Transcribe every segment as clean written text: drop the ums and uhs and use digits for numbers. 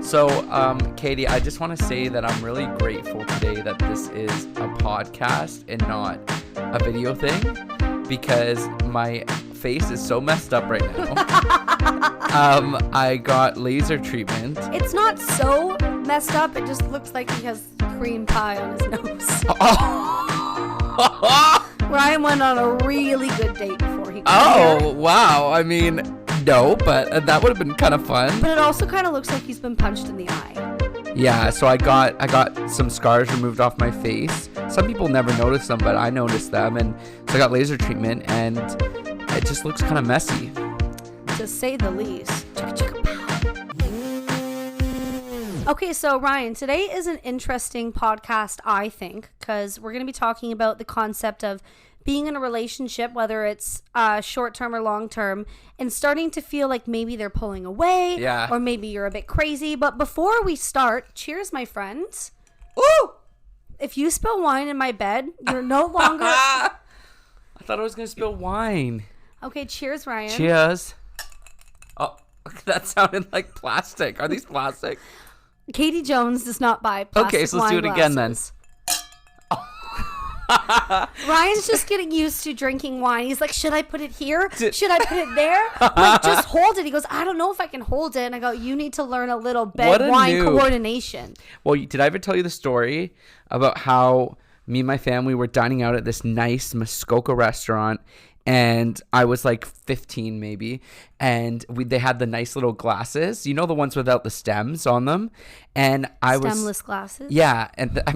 So, Katie, I just want to say that I'm really grateful today that this is a podcast and not a video thing, because my face is so messed up right now. I got laser treatment. It's not so messed up. It just looks like he has cream pie on his nose. Ryan went on a really good date before he got here. Wow. I mean, no, but that would have been kind of fun. But it also kind of looks like he's been punched in the eye. Yeah, so I got some scars removed off my face. Some people never notice them, but I noticed them, and so I got laser treatment, and it just looks kind of messy, to say the least. Okay, so Ryan, today is an interesting podcast, I think, because we're going to be talking about the concept of being in a relationship, whether it's short-term or long-term, and starting to feel like maybe they're pulling away, or maybe you're a bit crazy. But before we start, cheers, my friends. Ooh! If you spill wine in my bed, you're no longer... I thought I was going to spill wine. Okay, cheers, Ryan. Cheers. Oh, that sounded like plastic. Are these plastic? Katie Jones does not buy plastic Okay, so let's do it again then. Ryan's just getting used to drinking wine. He's like, should I put it here? Should I put it there? I'm like, just hold it. He goes, I don't know if I can hold it. And I go, you need to learn a little bed wine coordination. Well, did I ever tell you the story about how me and my family were dining out at this nice Muskoka restaurant? And I was like 15 maybe, and they had the nice little glasses, you know, the ones without the stems on them. And I was stemless glasses. Yeah, and that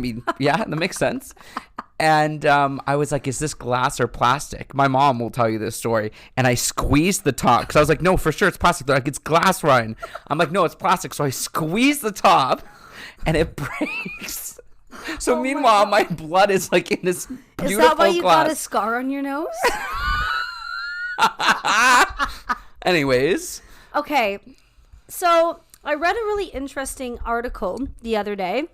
makes sense. And I was like, is this glass or plastic? My mom will tell you this story. And I squeezed the top because I was like, no, for sure it's plastic. They're like, it's glass, Ryan. I'm like, no, it's plastic. So I squeezed the top, and it breaks. So meanwhile, my blood is like in this beautiful glass. Is that why you got a scar on your nose? Anyways. Okay. So I read a really interesting article the other day.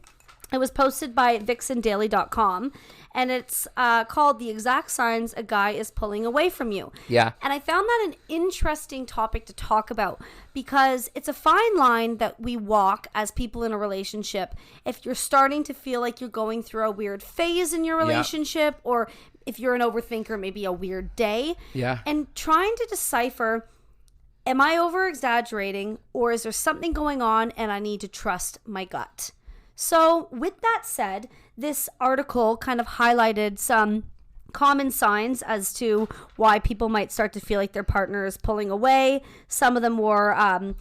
It was posted by vixendaily.com, and it's called The Exact Signs a Guy is Pulling Away from You. Yeah. And I found that an interesting topic to talk about because it's a fine line that we walk as people in a relationship. If you're starting to feel like you're going through a weird phase in your relationship, or if you're an overthinker, maybe a weird day. Yeah. And trying to decipher, am I over-exaggerating, or is there something going on and I need to trust my gut? So with that said, this article kind of highlighted some common signs as to why people might start to feel like their partner is pulling away. Some of them were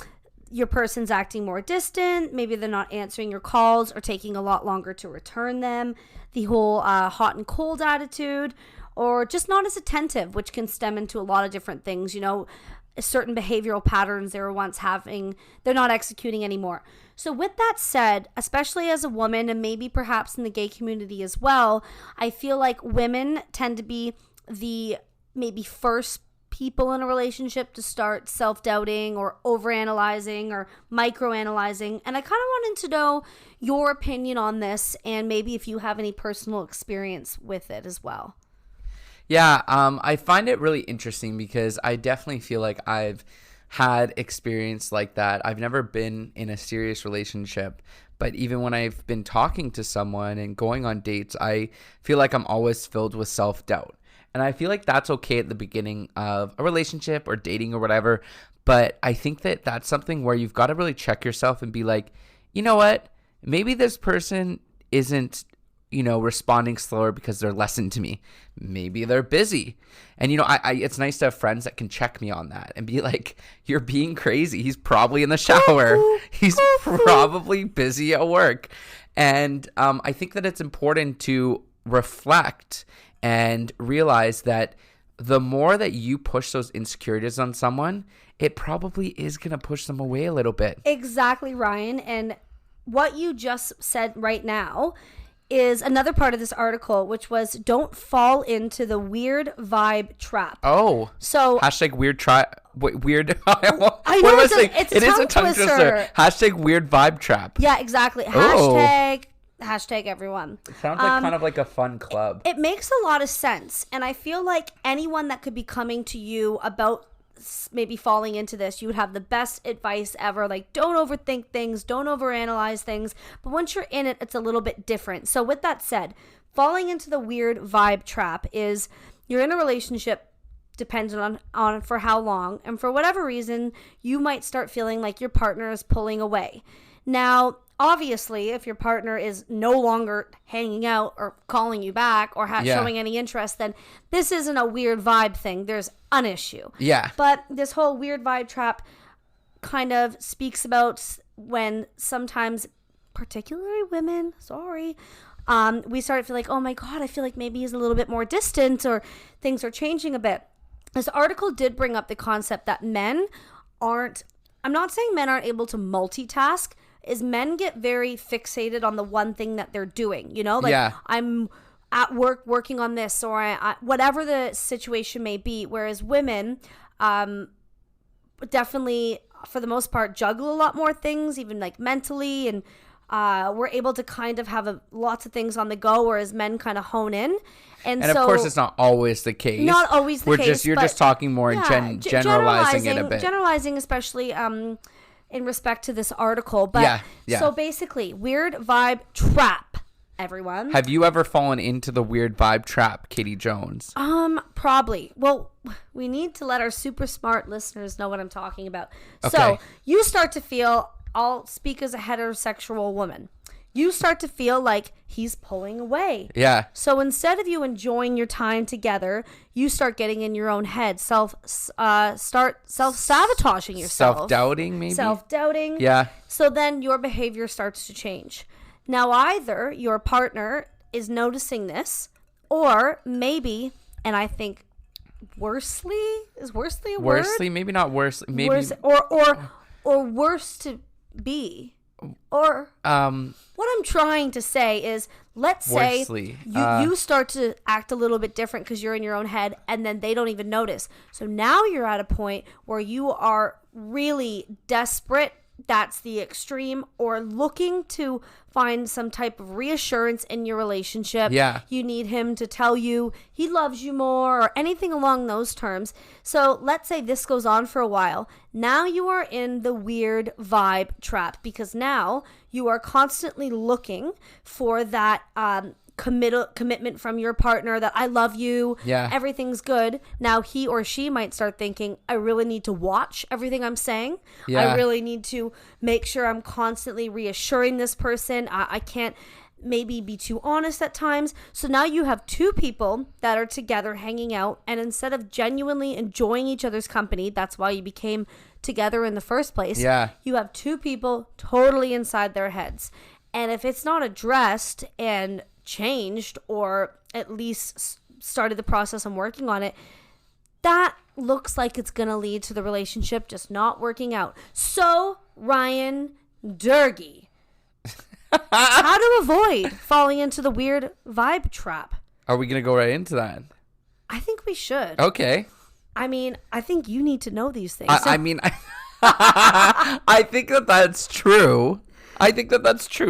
your person's acting more distant. Maybe they're not answering your calls or taking a lot longer to return them. The whole hot and cold attitude, or just not as attentive, which can stem into a lot of different things. You know, certain behavioral patterns they were once having, they're not executing anymore. So with that said, especially as a woman, and maybe perhaps in the gay community as well, I feel like women tend to be the maybe first people in a relationship to start self-doubting or overanalyzing or microanalyzing. And I kind of wanted to know your opinion on this, and maybe if you have any personal experience with it as well. Yeah, I find it really interesting because I definitely feel like I've had experience like that. I've never been in a serious relationship, but even when I've been talking to someone and going on dates, I feel like I'm always filled with self-doubt. And I feel like that's okay at the beginning of a relationship or dating or whatever, but I think that that's something where you've got to really check yourself and be like, you know what? Maybe this person isn't, responding slower because they're less into me. Maybe they're busy. And, I it's nice to have friends that can check me on that and be like, you're being crazy. He's probably in the shower. He's probably busy at work. And I think that it's important to reflect and realize that the more that you push those insecurities on someone, it probably is going to push them away a little bit. Exactly, Ryan. And what you just said right now is another part of this article, which was don't fall into the weird vibe trap. Oh. So hashtag weird weird. I know it's a tongue twister. Hashtag weird vibe trap. Yeah, exactly. Hashtag everyone. It sounds like kind of like a fun club. It makes a lot of sense. And I feel like anyone that could be coming to you about maybe falling into this, you would have the best advice ever. Like, don't overthink things, don't overanalyze things. But once you're in it, it's a little bit different. So with that said, falling into the weird vibe trap is you're in a relationship, dependent on for how long, and for whatever reason, you might start feeling like your partner is pulling away. Now, obviously, if your partner is no longer hanging out or calling you back or showing any interest, then this isn't a weird vibe thing. There's an issue. Yeah. But this whole weird vibe trap kind of speaks about when sometimes, particularly women, we start to feel like, oh my God, I feel like maybe he's a little bit more distant or things are changing a bit. This article did bring up the concept that I'm not saying men aren't able to multitask, is men get very fixated on the one thing that they're doing, I'm at work working on this, or I whatever the situation may be, whereas women definitely for the most part juggle a lot more things, even like mentally, and we're able to kind of have lots of things on the go, whereas men kind of hone in. And so, of course, it's not always the case. Not always the case. You're just talking more and generalizing it a bit. Generalizing, especially in respect to this article. But so basically, weird vibe trap, everyone. Have you ever fallen into the weird vibe trap, Katie Jones? Probably. Well, we need to let our super smart listeners know what I'm talking about. Okay. So you start to feel, I'll speak as a heterosexual woman, you start to feel like he's pulling away. Yeah. So instead of you enjoying your time together, you start getting in your own head, start self-sabotaging yourself. Self-doubting, maybe? Self-doubting. Yeah. So then your behavior starts to change. Now, either your partner is noticing this, or maybe, and I think worsely a word? Worsely? Maybe not worsely. Maybe. Or worse to be. Or what I'm trying to say is, let's say you start to act a little bit different because you're in your own head, and then they don't even notice. So now you're at a point where you are really desperate. That's the extreme, or looking to find some type of reassurance in your relationship. Yeah. You need him to tell you he loves you more or anything along those terms. So let's say this goes on for a while. Now you are in the weird vibe trap, because now you are constantly looking for that commitment from your partner, that I love you, everything's good. Now he or she might start thinking, I really need to watch everything I'm saying. I really need to make sure I'm constantly reassuring this person. I can't maybe be too honest at times. So now you have two people that are together hanging out, and instead of genuinely enjoying each other's company, that's why you became together in the first place. You have two people totally inside their heads. And if it's not addressed and changed, or at least started the process on working on it, that looks like it's going to lead to the relationship just not working out. So, Ryan Durgy, how to avoid falling into the weird vibe trap? Are we going to go right into that? I think we should. Okay. I mean, I think you need to know these things. I think that's true.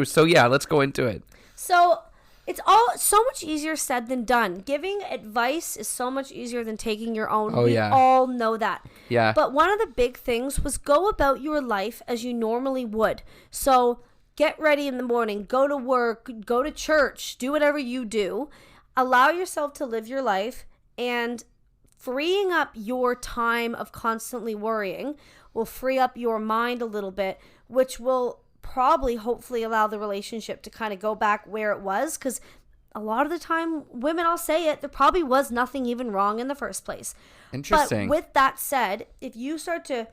So yeah, let's go into it. So it's all so much easier said than done. Giving advice is so much easier than taking your own. We all know that. Yeah. But one of the big things was go about your life as you normally would. So get ready in the morning, go to work, go to church, do whatever you do. Allow yourself to live your life, and freeing up your time of constantly worrying will free up your mind a little bit, which will probably hopefully allow the relationship to kind of go back where it was, because a lot of the time, women, I'll say it, there probably was nothing even wrong in the first place. Interesting. But with that said, if you start to,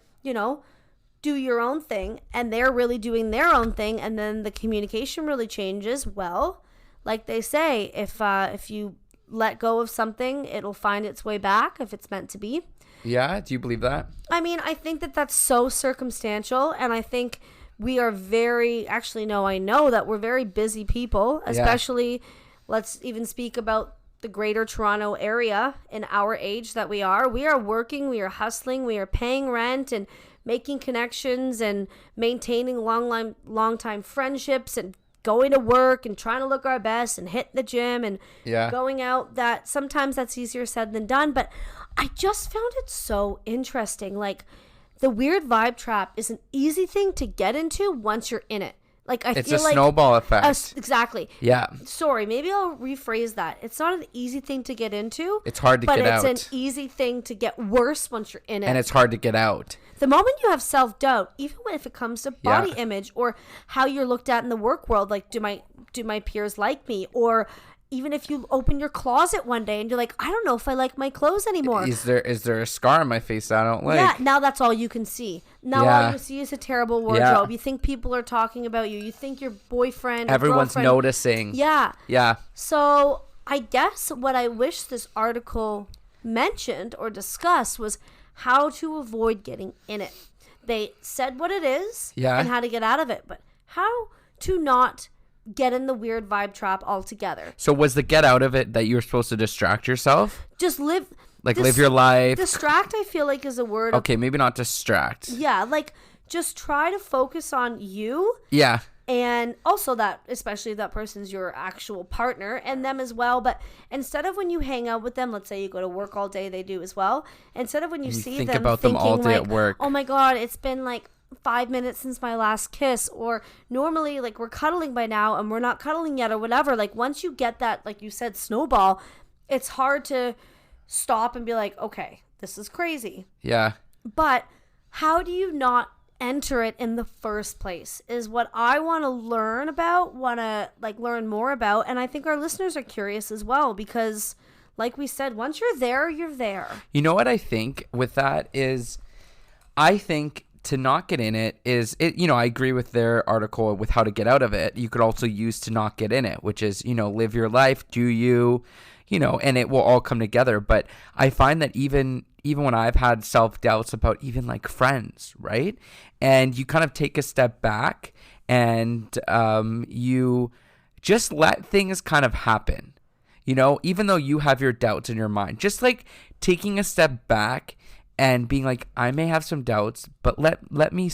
do your own thing, and they're really doing their own thing, and then the communication really changes, well, like they say, if you let go of something, it'll find its way back if it's meant to be. Yeah, do you believe that? I mean, I think that that's so circumstantial, and I think we are I know that we're very busy people, especially, let's even speak about the greater Toronto area in our age that we are. We are working, we are hustling, we are paying rent and making connections and maintaining long time friendships and going to work and trying to look our best and hit the gym and Yeah. going out, that sometimes that's easier said than done. But I just found it so interesting. Like, the weird vibe trap is an easy thing to get into once you're in it. Like, It's feel a like snowball effect. exactly. Yeah. Sorry, maybe I'll rephrase that. It's not an easy thing to get into. It's hard to get out. But it's an easy thing to get worse once you're in it. And it's hard to get out. The moment you have self-doubt, even if it comes to body Yeah. image or how you're looked at in the work world, like, do my peers like me? Or even if you open your closet one day and you're like, I don't know if I like my clothes anymore. Is there a scar on my face that I don't like? Yeah, now that's all you can see. Now Yeah. all you see is a terrible wardrobe. You think people are talking about you. You think your boyfriend, Everyone's girlfriend, noticing. Yeah. Yeah. So I guess what I wish this article mentioned or discussed was how to avoid getting in it. They said what it is and how to get out of it, but how to not get in the weird vibe trap altogether. So was the get out of it that you were supposed to distract yourself? Just live. Live your life. Distract, I feel like, is a word. Okay, maybe not distract. Yeah, like, just try to focus on you. Yeah. And also that, especially if that person's your actual partner, and them as well. But instead of when you hang out with them, let's say you go to work all day, they do as well. Instead of when you see think them about thinking them all day like, at work. oh my God, it's been like 5 minutes since my last kiss, or normally like we're cuddling by now and we're not cuddling yet, or whatever. Like, once you get that, like you said, snowball, it's hard to stop and be like, okay, this is crazy. Yeah. But how do you not enter it in the first place is what I want to learn about, learn more about. And I think our listeners are curious as well, because like we said, once you're there, you're there. You know what I think with that is, I think to not get in it is, I agree with their article with how to get out of it. You could also use to not get in it, which is, live your life, do you, and it will all come together. But I find that even when I've had self-doubts about even like friends, right? And you kind of take a step back and you just let things kind of happen, even though you have your doubts in your mind, just like taking a step back and being like, I may have some doubts, but let me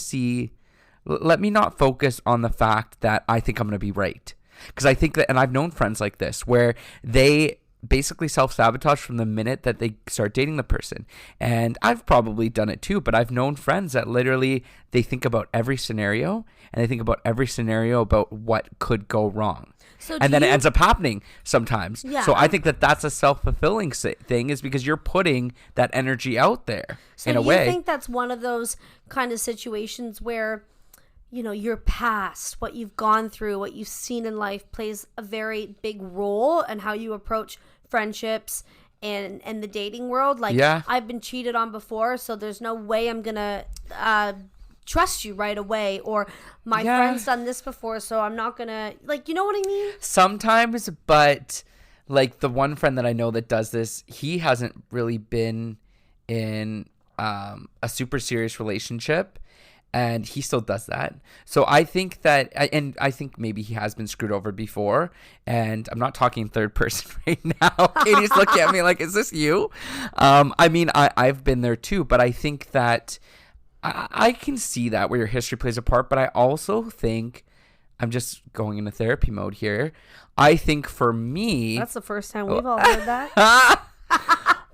not focus on the fact that I think I'm going to be right. Because I think that, and I've known friends like this, where they basically self-sabotage from the minute that they start dating the person. And I've probably done it too, but I've known friends that literally, they think about every scenario, and they think about every scenario about what could go wrong. And then it ends up happening sometimes. Yeah. So I think that that's a self-fulfilling thing, is because you're putting that energy out there in a way. So you think that's one of those kind of situations where, your past, what you've gone through, what you've seen in life plays a very big role in how you approach friendships and the dating world? Like, yeah. I've been cheated on before, so there's no way I'm going to trust you right away, or my friend's done this before, so I'm not gonna, like, you know what I mean? Sometimes, but like the one friend that I know that does this, he hasn't really been in a super serious relationship, and he still does that. So I think that, and I think maybe he has been screwed over before, and I'm not talking third person right now. Katie's looking at me like, is this you? I mean, I've been there too, but I think that I can see that where your history plays a part, but I also think, I'm just going into therapy mode here, I think for me... That's the first time we've all heard that.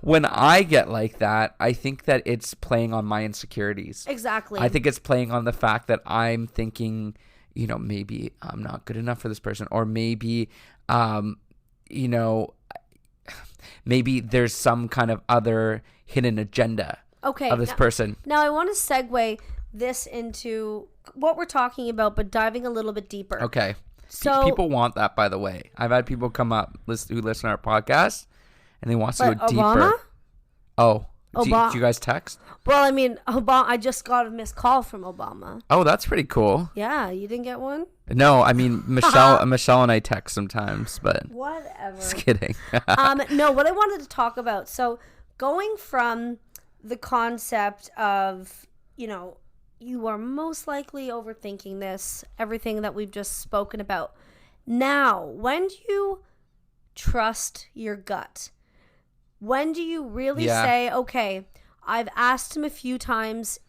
When I get like that, I think that it's playing on my insecurities. Exactly. I think it's playing on the fact that I'm thinking, maybe I'm not good enough for this person, or maybe, maybe there's some kind of other hidden agenda. Of this person. Now I want to segue this into what we're talking about, but diving a little bit deeper. Okay. So people want that, by the way. I've had people come up who listen to our podcast, and they want to go deeper. Obama? Oh, do you guys text? Well, I mean, Obama. I just got a missed call from Obama. Oh, that's pretty cool. Yeah, you didn't get one? No, I mean Michelle and I text sometimes, but whatever. Just kidding. No, what I wanted to talk about. So going from the concept of, you are most likely overthinking this, everything that we've just spoken about. Now, when do you trust your gut? When do you really say, okay, I've asked him a few times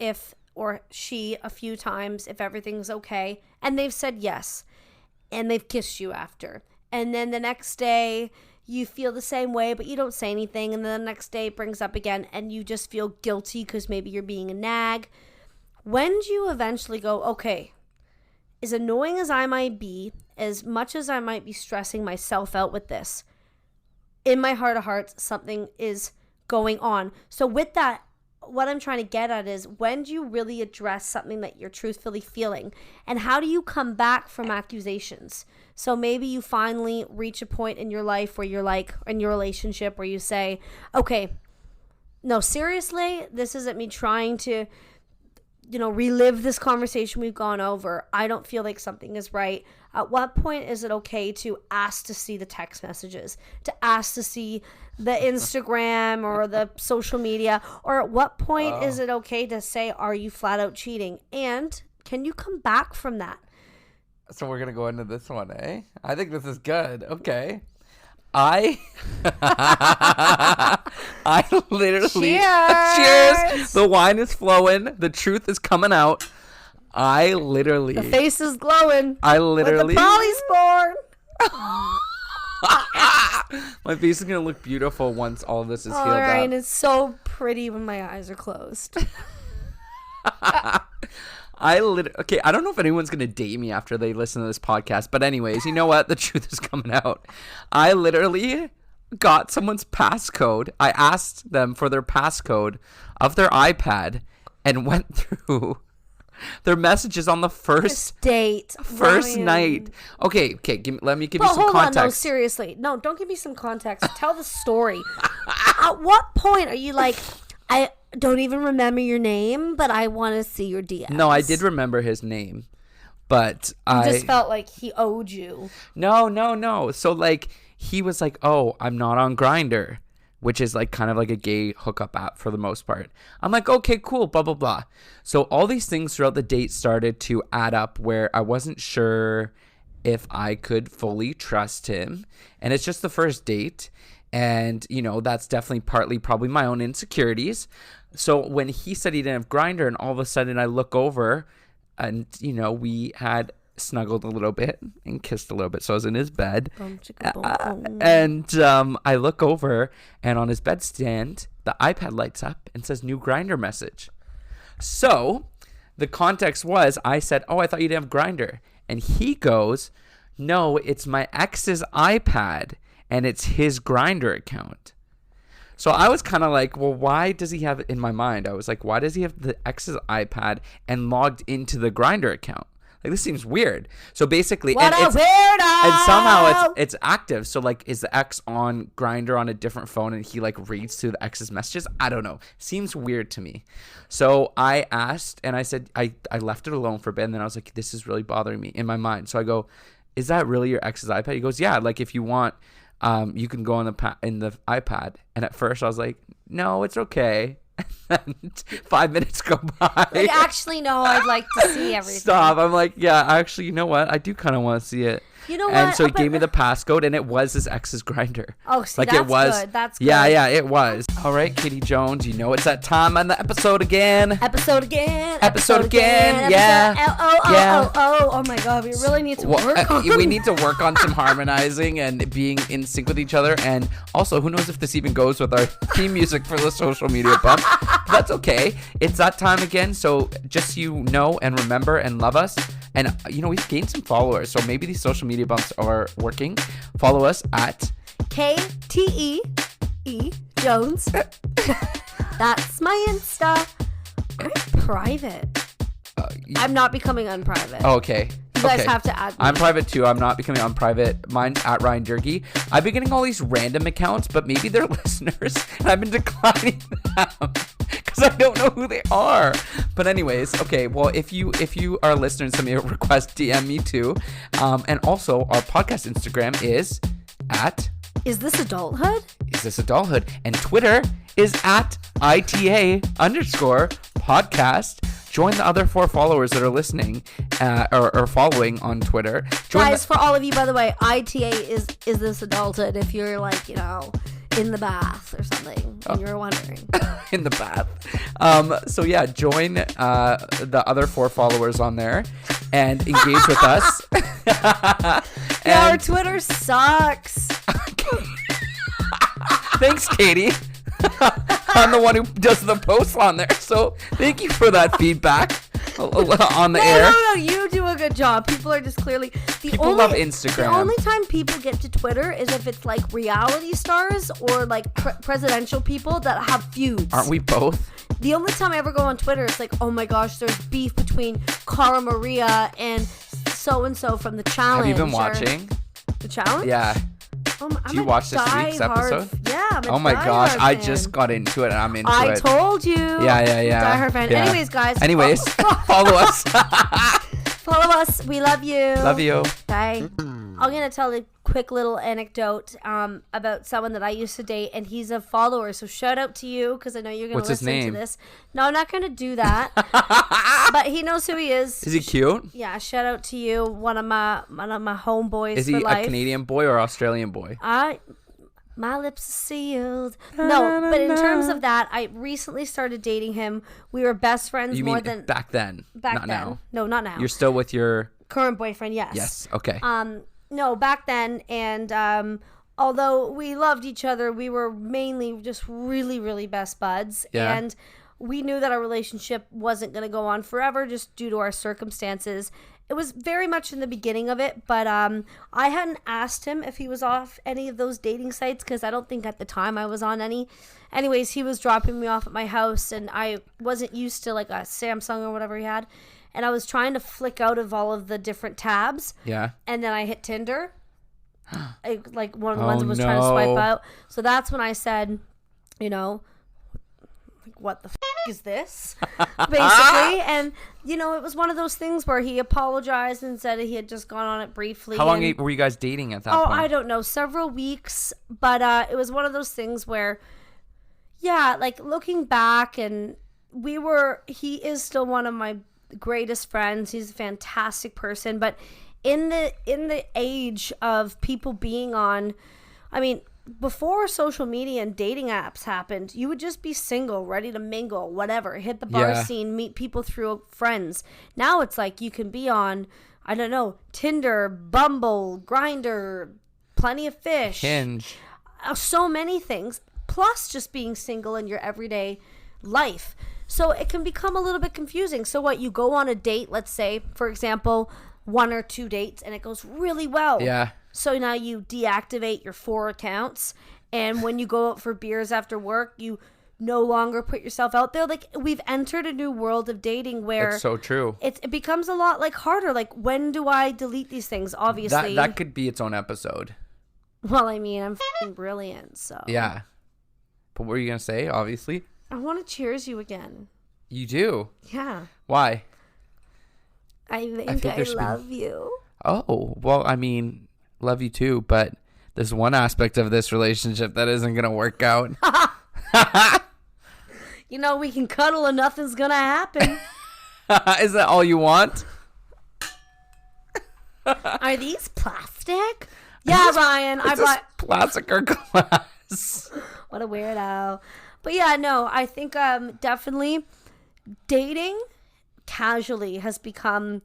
or she a few times if everything's okay, and they've said yes. and they've kissed you after. And then the next day you feel the same way, but you don't say anything. And then the next day it brings up again and you just feel guilty because maybe you're being a nag. When do you eventually go, okay, as annoying as I might be, as much as I might be stressing myself out with this, in my heart of hearts, something is going on. So with that, what I'm trying to get at is, when do you really address something that you're truthfully feeling? And how do you come back from accusations? So maybe you finally reach a point in your life where you're like, in your relationship, where you say, okay, no, seriously, this isn't me trying to, relive this conversation we've gone over. I don't feel like something is right. At what point is it okay to ask to see the text messages, to ask to see the Instagram or the social media? Or at what point is it okay to say, are you flat out cheating? And can you come back from that? So we're going to go into this one, eh? I think this is good. Okay. I literally cheers. The wine is flowing. The truth is coming out. The face is glowing. With the polysporin. My face is gonna look beautiful once all of this is healed up. And it's so pretty when my eyes are closed. I don't know if anyone's gonna date me after they listen to this podcast, but anyways, you know what? The truth is coming out. I literally got someone's passcode. I asked them for their passcode of their iPad and went through their messages on the first night. Okay. Let me give you some context. No, seriously. No, don't give me some context. Tell the story. At what point are you like, I don't even remember your name, but I want to see your DMs? No, I did remember his name, but I just felt like he owed you. No. So like, he was like, oh, I'm not on Grindr, which is like kind of like a gay hookup app for the most part. I'm like, okay, cool, blah, blah, blah. So all these things throughout the date started to add up where I wasn't sure if I could fully trust him. And it's just the first date. And, that's definitely partly probably my own insecurities. So when he said he didn't have Grindr, and all of a sudden I look over and, we had snuggled a little bit and kissed a little bit. So I was in his bed. And I look over, and on his bedstand, the iPad lights up and says new Grindr message. So the context was, I said, oh, I thought you didn't have Grindr. And he goes, no, it's my ex's iPad, and it's his Grindr account. So I was kind of like, well, why does he have, in my mind, I was like, why does he have the ex's iPad and logged into the Grindr account? Like, this seems weird. So basically, what a weirdo! And somehow it's active. So like, is the ex on Grindr on a different phone and he like reads through the ex's messages? I don't know. Seems weird to me. So I asked, and I said, I left it alone for a bit, and then I was like, this is really bothering me in my mind. So I go, is that really your ex's iPad? He goes, yeah. Like, if you want, you can go on in the iPad. And at first I was like, no, it's okay. And 5 minutes go by. Like, actually, no, I'd like to see everything. Stop. I'm like, yeah, actually, you know what? I do kind of want to see it. You know what? And so he gave me the passcode, and it was his ex's Grindr. Oh, see, like, that's good. That's good. Yeah, it was. All right, Katie Jones, it's that time on the episode again. Episode again. Yeah. Oh my God, we really need to work on We need to work on some harmonizing and being in sync with each other. And also, who knows if this even goes with our theme music for the social media bump. That's okay. It's that time again. So just and remember and love us. And, we've gained some followers. So maybe these social media bumps are working. Follow us at KTEE Jones. That's my Insta. I'm private. I'm not becoming unprivate. Oh, okay. You guys have to add me. I'm private too. I'm not becoming unprivate. Mine's at Ryan Durgy. I've been getting all these random accounts, but maybe they're listeners, and I've been declining them because I don't know who they are. But anyways, okay. Well, if you are a listener and somebody request, DM me too. And also our podcast Instagram is at Is This Adulthood? Is This Adulthood? And Twitter is at ITA_podcast. Join the other 4 followers that are listening or following on Twitter. Guys, for all of you, by the way, ITA is This Adulthood if you're like, in the bath or something and you're wondering. In the bath. So yeah, join the other 4 followers on there and engage with us. Yeah, our Twitter sucks. Thanks, Katie. I'm the one who does the posts on there, so thank you for that feedback on the air. No, you do a good job. People are just clearly people love Instagram. The only time people get to Twitter is if it's like reality stars or like presidential people that have feuds. Aren't we both? The only time I ever go on Twitter, it's like, oh my gosh, there's beef between Cara Maria and so from the challenge. Have you been watching the challenge? Yeah. Do you watch this week's episode? Yeah. Oh my gosh, I just got into it and I'm into it. I told you. Yeah. Diehard fan. Yeah. Anyways, guys. Follow us. Follow us. We love you. Love you. Bye. I'm going to tell a quick little anecdote about someone that I used to date, and he's a follower. So shout out to you because I know you're going to listen to this. No, I'm not going to do that. But he knows who he is. Is he cute? Yeah, shout out to you, one of my homeboys. Is he a Canadian boy or Australian boy? My lips are sealed. No, but in terms of that, I recently started dating him. We were best friends than back then. Back not then. Now. No, not now. You're still with your current boyfriend, yes. Yes. Okay. No, back then, and although we loved each other, we were mainly just really, really best buds. Yeah. And we knew that our relationship wasn't going to go on forever just due to our circumstances. It was very much in the beginning of it, but I hadn't asked him if he was off any of those dating sites because I don't think at the time I was on any. Anyways, he was dropping me off at my house, and I wasn't used to like a Samsung or whatever he had. And I was trying to flick out of all of the different tabs. Yeah. And then I hit Tinder. Like one of the ones I was trying to swipe out. So that's when I said, like, what the is this? Basically. And, it was one of those things where he apologized and said he had just gone on it briefly. How long were you guys dating at that point? Oh, I don't know. Several weeks. But it was one of those things where, yeah, like looking back, and he is still one of my greatest friends. He's a fantastic person, but in the age of people being on, I mean, before social media and dating apps happened, you would just be single, ready to mingle, whatever, hit the bar scene, meet people through friends. Now it's like you can be on, I don't know, Tinder, Bumble, Grindr, Plenty of Fish, Hinge, so many things, plus just being single in your everyday life. So it can become a little bit confusing. So what, you go on a date, let's say, for example, 1 or 2 dates, and it goes really well. Yeah. So now you deactivate your 4 accounts, and when you go out for beers after work, you no longer put yourself out there. Like, we've entered a new world of dating where it's so true. It becomes a lot like harder. Like, when do I delete these things? Obviously, that could be its own episode. Well, I mean, I'm f***ing brilliant, so yeah. But what were you gonna say? Obviously, I want to cheers you again. You do? Yeah. Why? I think I love you. Oh, well, I mean, love you too, but there's one aspect of this relationship that isn't going to work out. We can cuddle and nothing's going to happen. Is that all you want? Are these plastic? Yeah, Ryan. I bought plastic or glass. What a weirdo. But yeah, no, I think definitely dating casually has become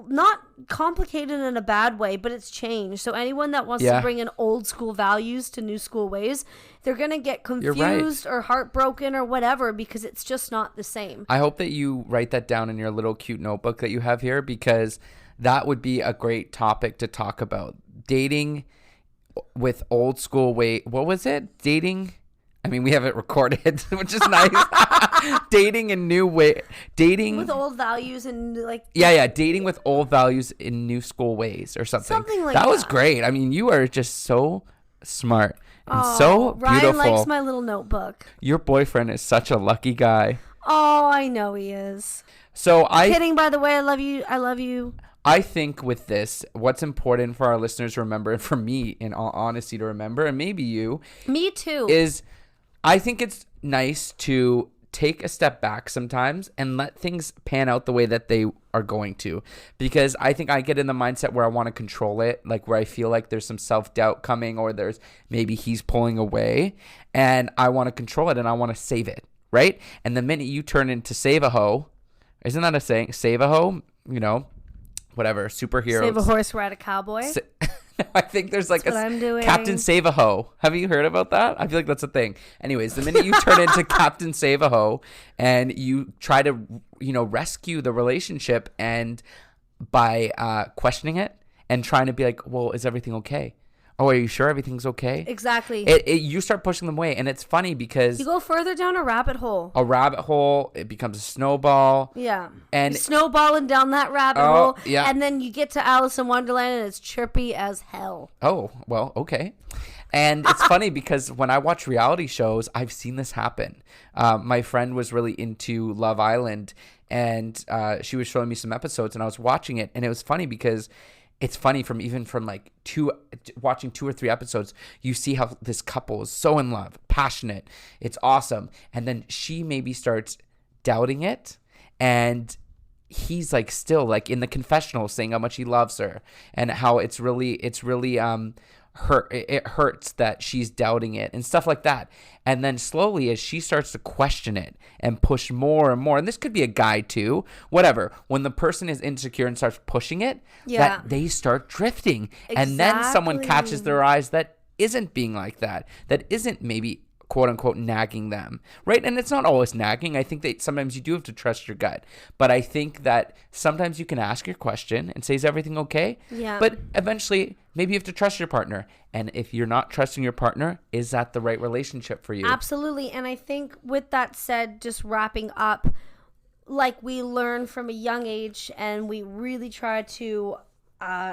not complicated in a bad way, but it's changed. So anyone that wants to bring in old school values to new school ways, they're going to get confused or heartbroken or whatever because it's just not the same. I hope that you write that down in your little cute notebook that you have here, because that would be a great topic to talk about. Dating with old school way. What was it? Dating. I mean, we have it recorded, which is nice. Dating in new way. Dating with old values and like. Yeah. Dating with old values in new school ways or something. Something like that. That was great. I mean, you are just so smart and so beautiful. Ryan likes my little notebook. Your boyfriend is such a lucky guy. Oh, I know he is. So kidding, by the way. I love you. I love you. I think with this, what's important for our listeners to remember, and for me, in all honesty, to remember, and maybe you. Me too. Is I think it's nice to take a step back sometimes and let things pan out the way that they are going to. Because I think I get in the mindset where I want to control it, like where I feel like there's some self-doubt coming, or there's maybe he's pulling away, and I want to control it and I want to save it, right? And the minute you turn into save a hoe, isn't that a saying? Save a hoe, whatever, superheroes. Save a horse, ride a cowboy. I think there's like That's what I'm doing. Captain Save-A-Ho. Have you heard about that? I feel like that's a thing. Anyways, the minute you turn into Captain Save-A-Ho and you try to, rescue the relationship and by questioning it and trying to be like, well, is everything okay? Oh, are you sure everything's okay? Exactly. You start pushing them away. And it's funny because you go further down a rabbit hole. It becomes a snowball. Yeah. And you're snowballing down that rabbit hole. Yeah. And then you get to Alice in Wonderland and it's chirpy as hell. Oh, well, okay. And it's funny because when I watch reality shows, I've seen this happen. My friend was really into Love Island and she was showing me some episodes and I was watching it. And it was funny because it's funny from like watching 2 or 3 episodes, you see how this couple is so in love, passionate. It's awesome. And then she maybe starts doubting it. And he's like still like in the confessional saying how much he loves her and how it's really it hurts that she's doubting it and stuff like that. And then slowly as she starts to question it and push more and more, and this could be a guy too, whatever, when the person is insecure and starts pushing it, that they start drifting. Exactly. And then someone catches their eyes that isn't being like that isn't maybe quote unquote nagging them, right? And it's not always nagging. I think that sometimes you do have to trust your gut, but I think that sometimes you can ask your question and say, is everything okay? Yeah. But eventually maybe you have to trust your partner. And if you're not trusting your partner, is that the right relationship for you? Absolutely. And I think with that said, just wrapping up, like we learn from a young age and we really try to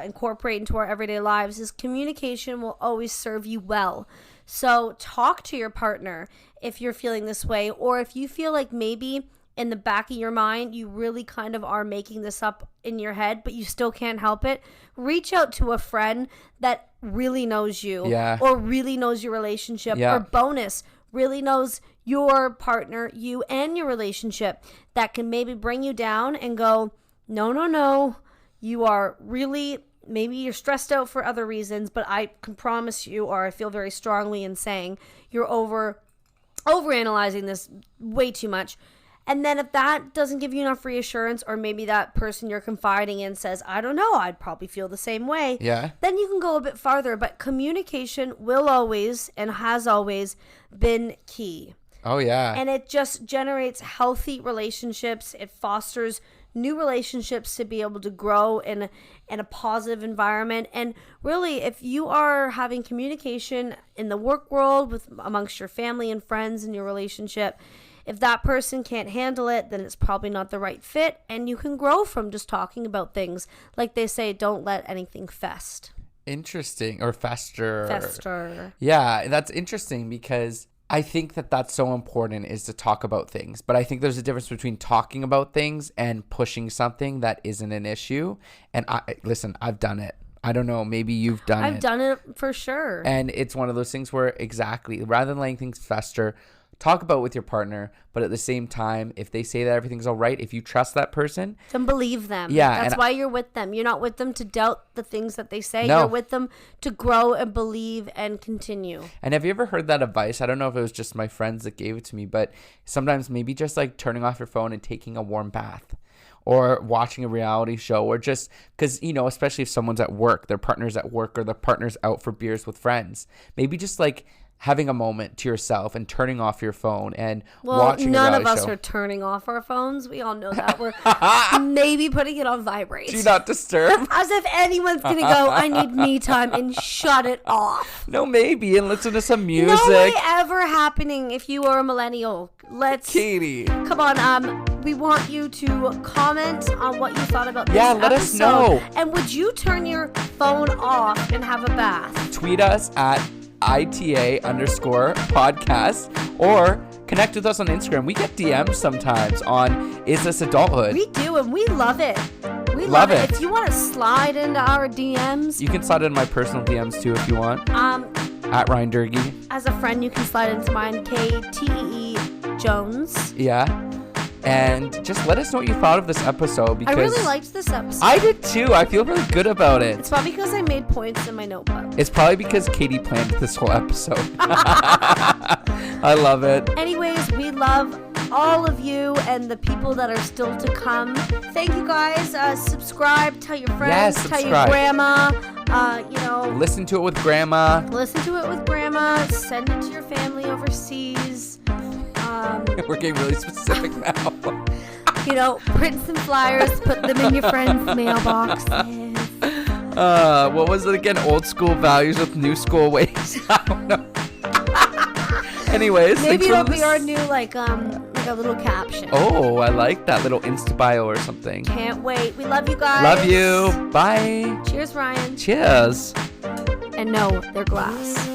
incorporate into our everyday lives is communication will always serve you well. So talk to your partner if you're feeling this way, or if you feel like maybe in the back of your mind you really kind of are making this up in your head, but you still can't help it. Reach out to a friend that really knows you, or really knows your relationship, or bonus, really knows your partner, you and your relationship, that can maybe bring you down and go, no, you are really... Maybe you're stressed out for other reasons, but I can promise you, or I feel very strongly in saying, you're overanalyzing this way too much. And then if that doesn't give you enough reassurance, or maybe that person you're confiding in says, I don't know, I'd probably feel the same way. Yeah. Then you can go a bit farther. But communication will always and has always been key. Oh, yeah. And it just generates healthy relationships. It fosters new relationships to be able to grow in a positive environment. And really, if you are having communication in the work world amongst your family and friends in your relationship, if that person can't handle it, then it's probably not the right fit. And you can grow from just talking about things. Like they say, don't let anything fest. Interesting. Or fester. Fester. Yeah, that's interesting because I think that that's so important, is to talk about things. But I think there's a difference between talking about things and pushing something that isn't an issue. And I've done it. I don't know, maybe you've done it. I've done it for sure. And it's one of those things where, exactly, rather than letting things fester, talk about it with your partner, but at the same time, if they say that everything's all right, if you trust that person, then believe them. Yeah, that's why you're with them. You're not with them to doubt the things that they say. No. You're with them to grow and believe and continue. And have you ever heard that advice? I don't know if it was just my friends that gave it to me, but sometimes maybe just like turning off your phone and taking a warm bath, or watching a reality show, or just because, especially if someone's at work, their partner's at work, or their partner's out for beers with friends, maybe just like having a moment to yourself and turning off your phone and watching a reality show. None of us are turning off our phones. We all know that. We're maybe putting it on vibrate. Do not disturb. As if anyone's going to go, I need me time, and shut it off. No, maybe, and listen to some music. No way ever happening if you are a millennial. Katie. Come on, we want you to comment on what you thought about this episode. Let us know. And would you turn your phone off and have a bath? Tweet us at ITA_podcast, or connect with us on Instagram. We get DMs sometimes on Is This Adulthood? We do, and we love it. We love it. If you want to slide into our DMs, you can slide into my personal DMs too if you want. At Ryan Durgy. As a friend, you can slide into mine, KTEE Jones. Yeah. And just let us know what you thought of this episode, because I really liked this episode. I did too. I feel really good about it. It's probably because I made points in my notebook. It's probably because Katie planned this whole episode. I love it. Anyways, we love all of you and the people that are still to come. Thank you guys. Subscribe, tell your friends, Yes, tell your subscribe. grandma. Listen to it with grandma. Listen to it with grandma. Send it to your family overseas. We're getting really specific now. Print some flyers, put them in your friends' mailboxes. What was it again? Old school values with new school ways. I don't know. Anyways, maybe it'll be our new like a little caption. Oh, I like that little Insta bio or something. Can't wait. We love you guys. Love you. Bye. Cheers, Ryan. Cheers. And no, they're glass.